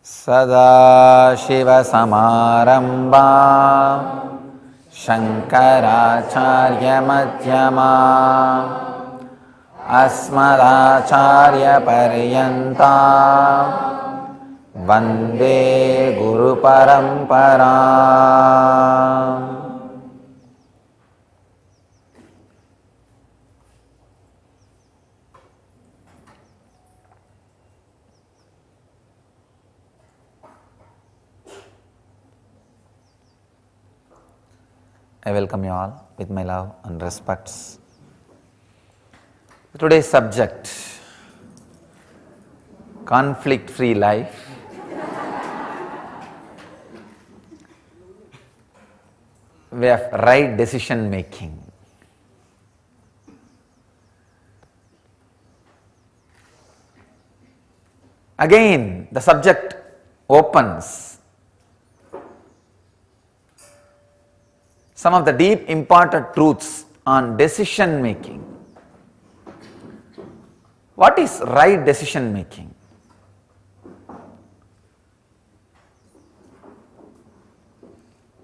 सदाशिवसमारम्भां शङ्कराचार्यमध्यमाम् अस्मदाचार्यपर्यन्तां वन्दे गुरुपरम्पराम्. I welcome you all with my love and respects. Today's subject, conflict-free life. We have right decision making. Again, the subject opens some of the deep important truths on decision making. What is right decision making?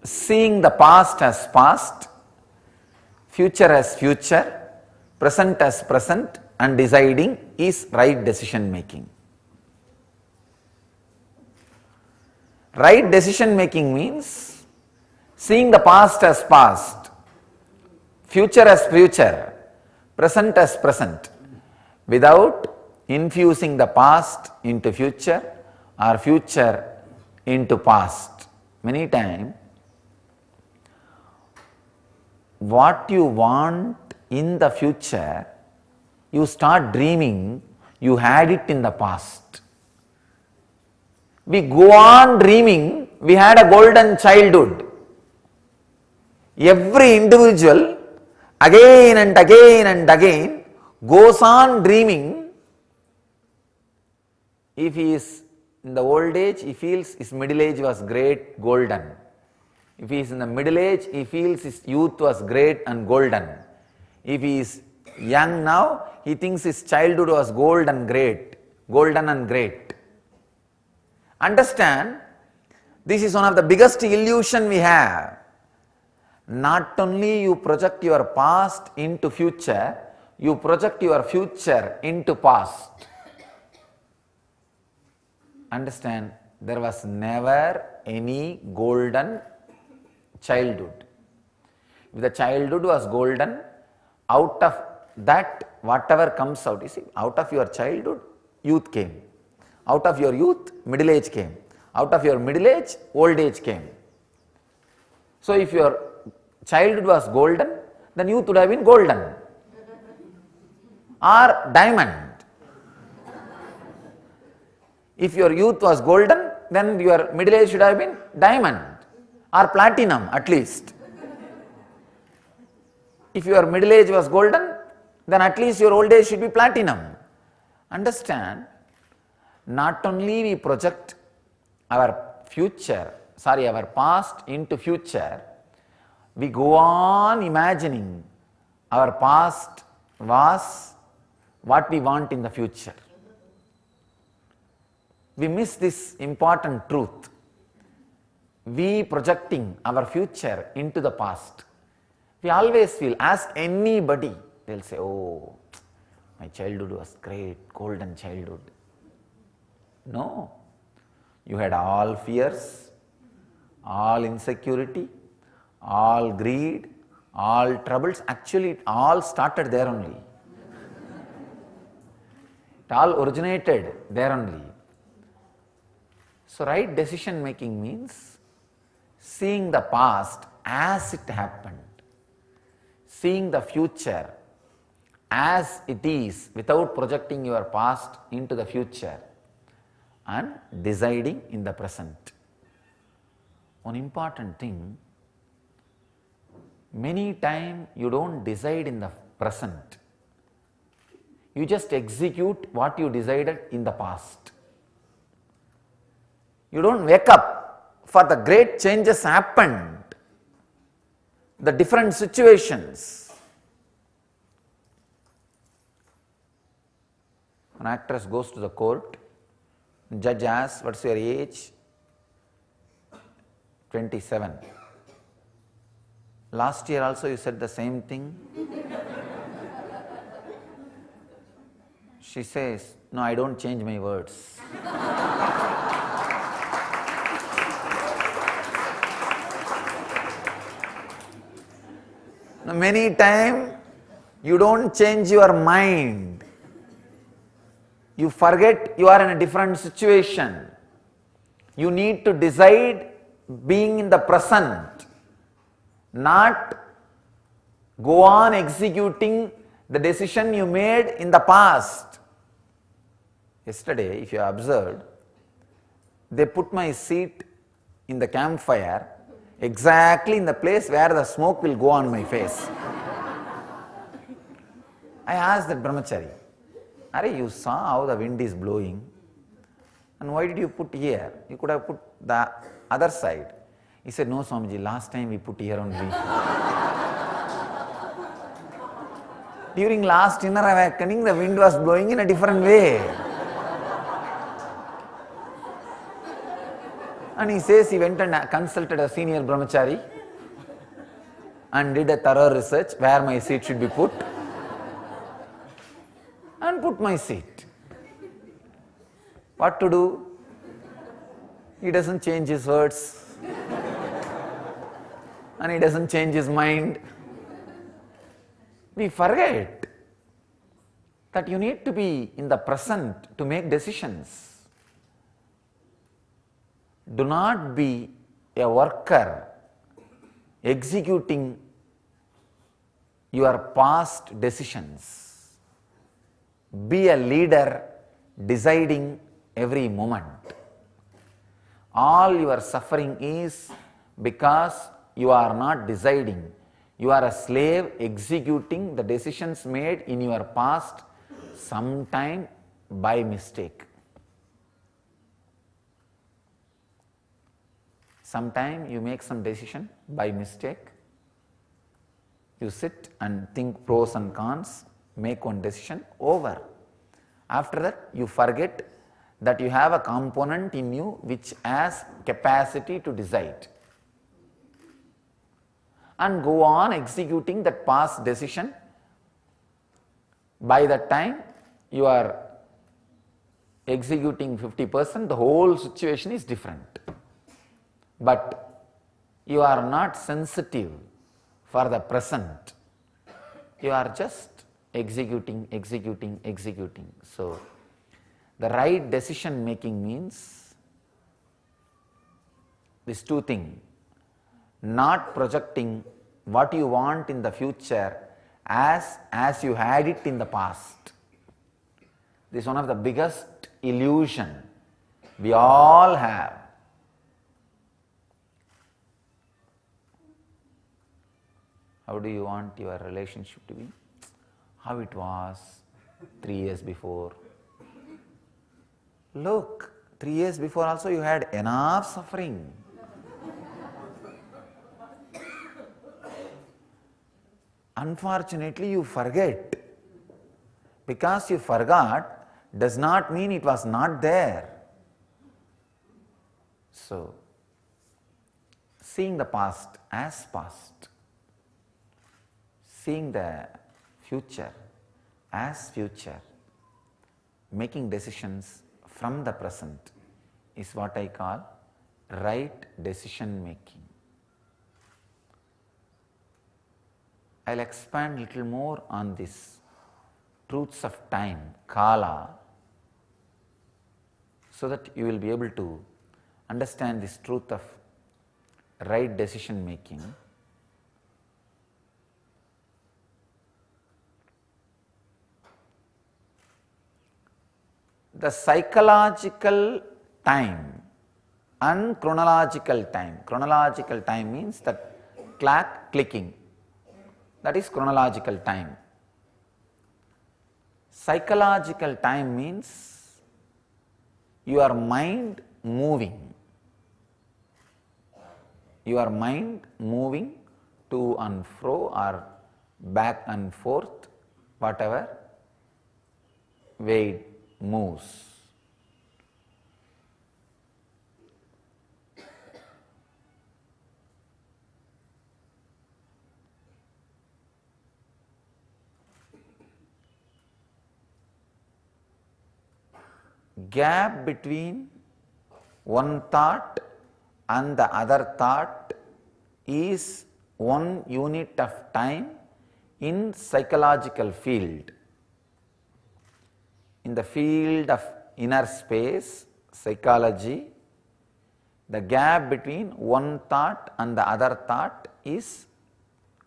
Seeing the past as past, future as future, present as present, and deciding is right decision making. Right decision making means seeing the past as past, future as future, present as present, without infusing the past into future or future into past. Many times, what you want in the future, you start dreaming, you had it in the past. We go on dreaming, we had a golden childhood. Every individual again and again and again goes on dreaming. If he is in the old age, he feels his middle age was great, golden. If he is in the middle age, he feels his youth was great and golden. If he is young now, he thinks his childhood was golden and great. Understand, this is one of the biggest illusion we have. Not only you project your past into future, you project your future into past. Understand, there was never any golden childhood. If the childhood was golden, out of that whatever comes out, you see, out of your childhood, youth came. Out of your youth, middle age came. Out of your middle age, old age came. So if your childhood was golden, then youth would have been golden or diamond. If your youth was golden, then your middle age should have been diamond or platinum at least. If your middle age was golden, then at least your old age should be platinum. Understand, not only we project our past into future, we go on imagining our past was what we want in the future. We miss this important truth. We projecting our future into the past. We always feel, ask anybody, they'll say, oh, my childhood was great, golden childhood. No, you had all fears, all insecurity, all greed, all troubles. Actually, it all started there only. It all originated there only. So, right decision making means seeing the past as it happened, seeing the future as it is without projecting your past into the future, and deciding in the present. One important thing, many times you don't decide in the present. You just execute what you decided in the past. You don't wake up for the great changes happened, the different situations. An actress goes to the court, Judge asks, what's your age? 27. Last year also you said the same thing. She says, no, I don't change my words. Now, many times you don't change your mind. You forget you are in a different situation. You need to decide being in the present, not go on executing the decision you made in the past. Yesterday, if you observed, they put my seat in the campfire exactly in the place where the smoke will go on my face. I asked that brahmachari, Are, you saw how the wind is blowing, and why did you put here? You could have put the other side. He said, no Swamiji, last time we put here only. During last inner awakening, the wind was blowing in a different way. And he says he went and consulted a senior brahmachari and did a thorough research where my seat should be put and put my seat. What to do? He doesn't change his words and he doesn't change his mind. We forget that you need to be in the present to make decisions. Do not be a worker executing your past decisions. Be a leader deciding every moment. All your suffering is because you are not deciding. You are a slave executing the decisions made in your past, sometime by mistake. Sometime you make some decision by mistake. You sit and think pros and cons, make one decision, over. After that, you forget that you have a component in you which has capacity to decide, and go on executing that past decision. By that time you are executing 50%, the whole situation is different. But you are not sensitive for the present. You are just executing. So, the right decision making means these two things. Not projecting what you want in the future as you had it in the past. This is one of the biggest illusion we all have. How do you want your relationship to be? How it was 3 years before. Look, 3 years before also you had enough suffering. Unfortunately, you forget. Because you forgot does not mean it was not there. So, seeing the past as past, seeing the future as future, making decisions from the present is what I call right decision making. I'll expand a little more on this truths of time, kala, so that you will be able to understand this truth of right decision making. The psychological time and chronological time. Chronological time means the clock clicking. That is chronological time. Psychological time means your mind moving. Your mind moving to and fro or back and forth, whatever way it moves. gap between one thought and the other thought is 1 unit of time in psychological field. In the field of inner space, psychology, the gap between one thought and the other thought is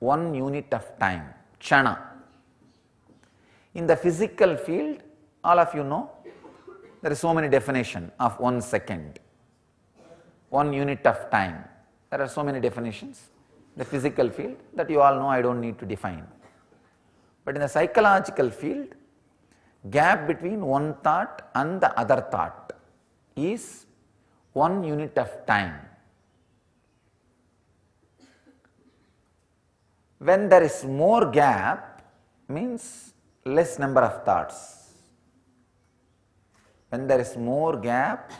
1 unit of time, kshana. In the physical field, all of you know, there is so many definitions of 1 second, 1 unit of time. There are so many definitions. The physical field that you all know, I don't need to define. But in the psychological field, gap between one thought and the other thought is 1 unit of time. When there is more gap, means less number of thoughts. When there is more gap,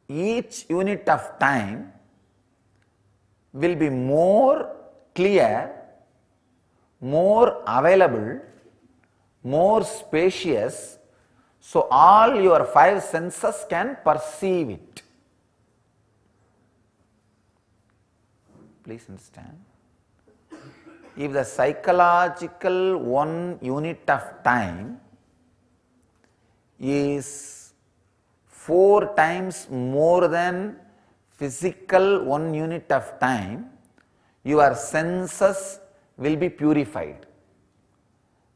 each unit of time will be more clear, more available, more spacious, so all your 5 senses can perceive it. Please understand. If the psychological 1 unit of time is 4 times more than physical 1 unit of time, your senses will be purified,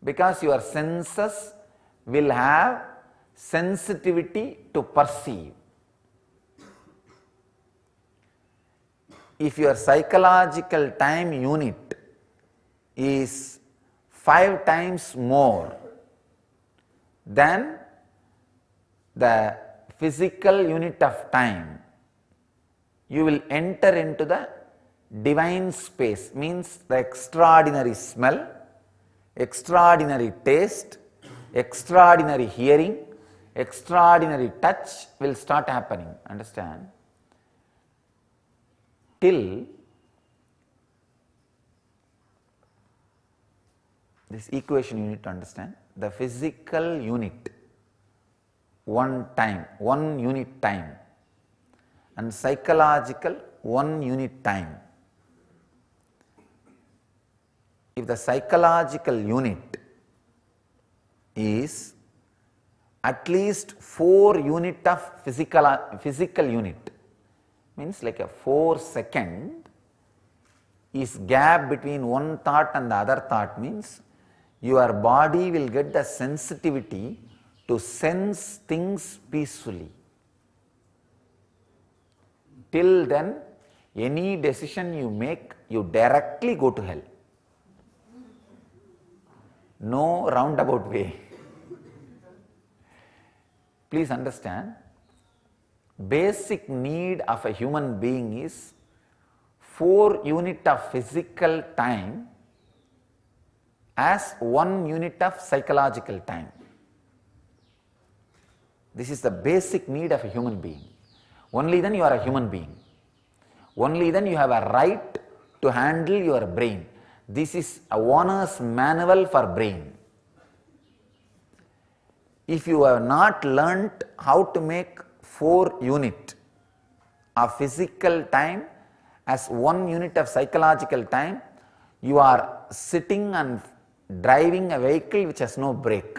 because your senses will have sensitivity to perceive. If your psychological time unit is 5 times more than the physical unit of time, you will enter into the divine space, means the extraordinary smell, extraordinary taste, extraordinary hearing, extraordinary touch will start happening. Understand? Till this equation you need to understand. The physical unit, 1 time, 1 unit time, and psychological 1 unit time. If the psychological unit is at least 4 unit of physical unit, means like a 4 second is gap between one thought and the other thought, means your body will get the sensitivity to sense things peacefully. Till then, any decision you make, you directly go to hell. No roundabout way. Please understand, basic need of a human being is 4 unit of physical time as 1 unit of psychological time. This is the basic need of a human being. Only then you are a human being. Only then you have a right to handle your brain. This is a owner's manual for brain. If you have not learnt how to make 4 unit of physical time as 1 unit of psychological time, you are sitting and driving a vehicle which has no brake.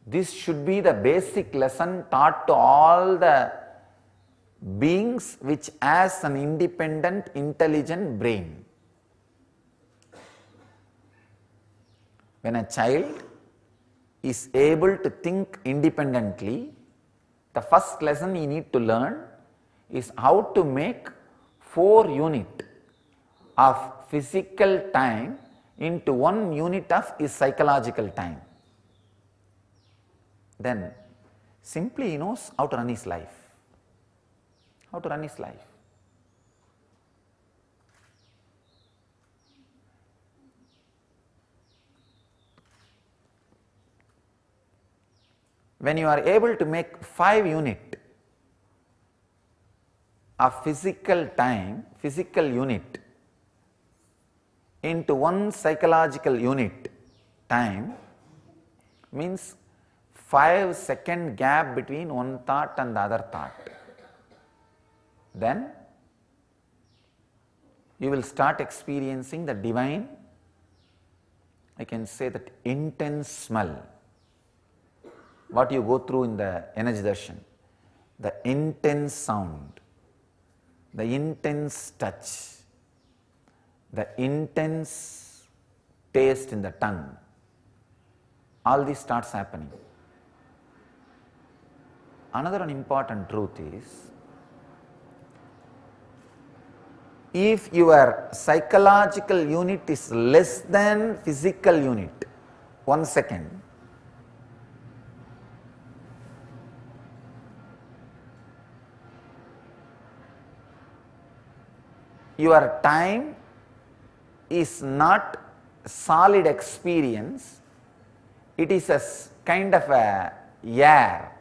This should be the basic lesson taught to all the beings which has an independent, intelligent brain. When a child is able to think independently, the first lesson he need to learn is how to make 4 unit of physical time into 1 unit of his psychological time. Then simply he knows how to run his life. How to run his life. When you are able to make 5 unit of physical time, physical unit into 1 psychological unit time means 5-second gap between one thought and the other thought. Then you will start experiencing the divine, I can say that intense smell, what you go through in the energy darshan, the intense sound, the intense touch, the intense taste in the tongue, all this starts happening. Another important truth is, if your psychological unit is less than physical unit, 1 second, your time is not solid experience, it is a kind of a air,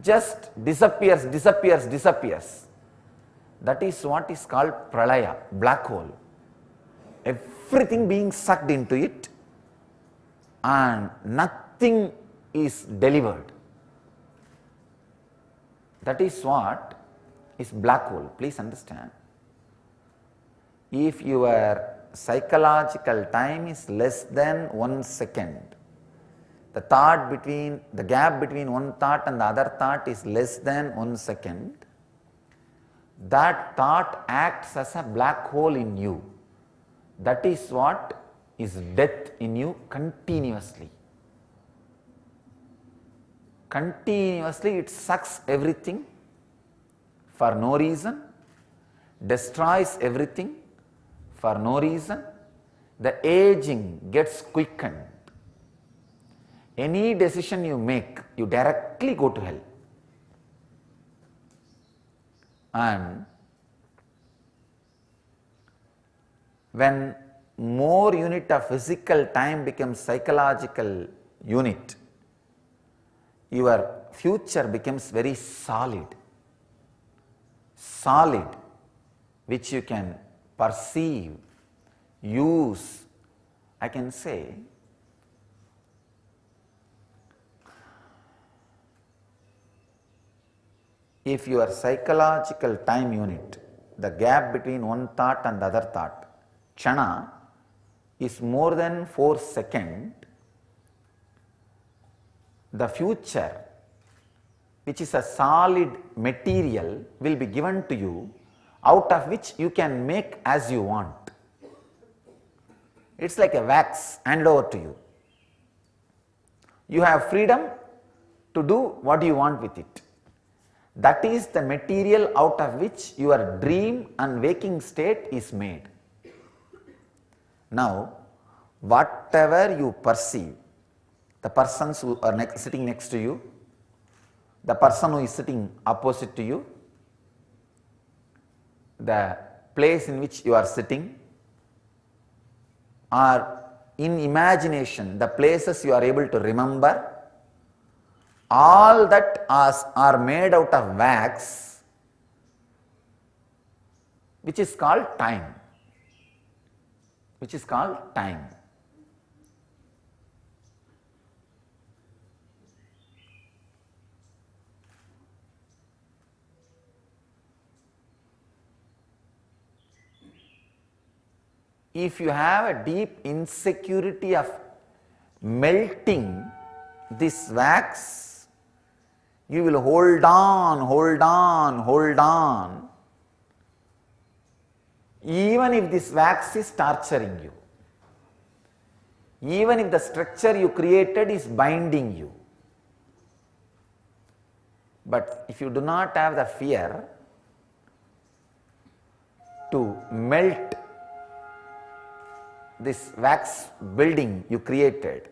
just disappears. That is what is called pralaya, black hole. Everything being sucked into it and nothing is delivered. That is what is black hole. Please understand. If your psychological time is less than 1 second, the gap between one thought and the other thought is less than 1 second, that thought acts as a black hole in you. That is what is death in you continuously. Continuously it sucks everything for no reason, destroys everything for no reason. The aging gets quickened. Any decision you make, you directly go to hell. And when more unit of physical time becomes psychological unit, your future becomes very solid, which you can perceive, use. I can say, if your psychological time unit, the gap between one thought and the other thought, kshana, is more than 4 seconds, the future, which is a solid material, will be given to you, out of which you can make as you want. It's like a wax handed over to you. You have freedom to do what you want with it. That is the material out of which your dream and waking state is made. Now, whatever you perceive, the persons who are sitting next to you, the person who is sitting opposite to you, the place in which you are sitting, or in imagination, the places you are able to remember, all that are made out of wax, which is called time. If you have a deep insecurity of melting this wax, you will hold on, even if this wax is torturing you, even if the structure you created is binding you. But if you do not have the fear to melt this wax building you created,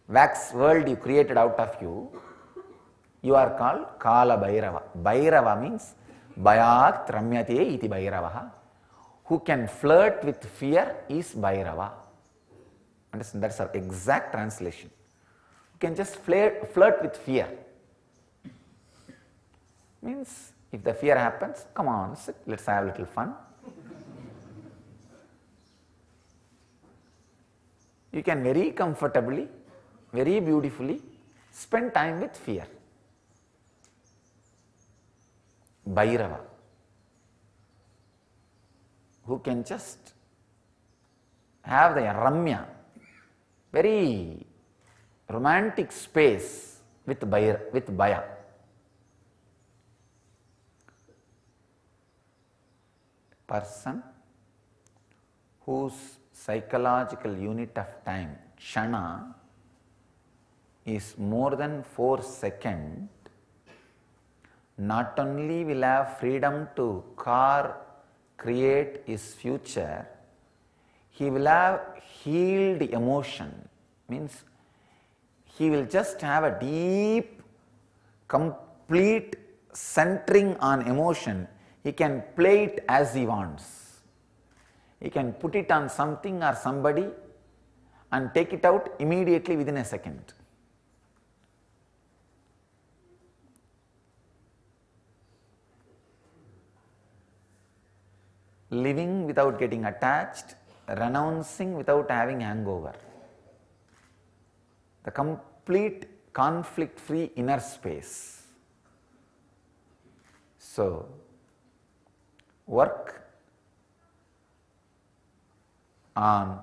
wax world you created out of you, you are called Kala Bhairava. Bhairava means Bhayat Ramyate iti Bhairavaha. Who can flirt with fear is Bhairava. Understand? That's our exact translation. You can just flirt with fear. Means if the fear happens, come on, sit, let's have a little fun. you can very comfortably, very beautifully spend time with fear. Bhairava, who can just have the Ramya, very romantic space with Bhaya. Person whose psychological unit of time, Kshana, is more than 4 seconds, not only will have freedom to create his future, he will have healed emotion. Means he will just have a deep, complete centering on emotion. He can play it as he wants. He can put it on something or somebody and take it out immediately within a second. Living without getting attached, renouncing without having hangover. The complete conflict-free inner space. So, work on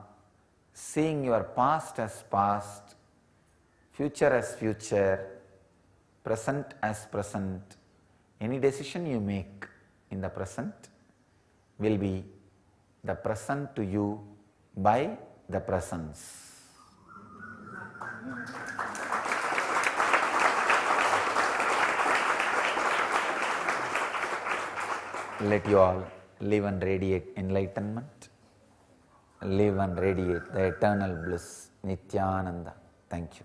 seeing your past as past, future as future, present as present. Any decision you make in the present will be the present to you by the presence. Let you all live and radiate enlightenment, live and radiate the eternal bliss, Nithyananda. Thank you.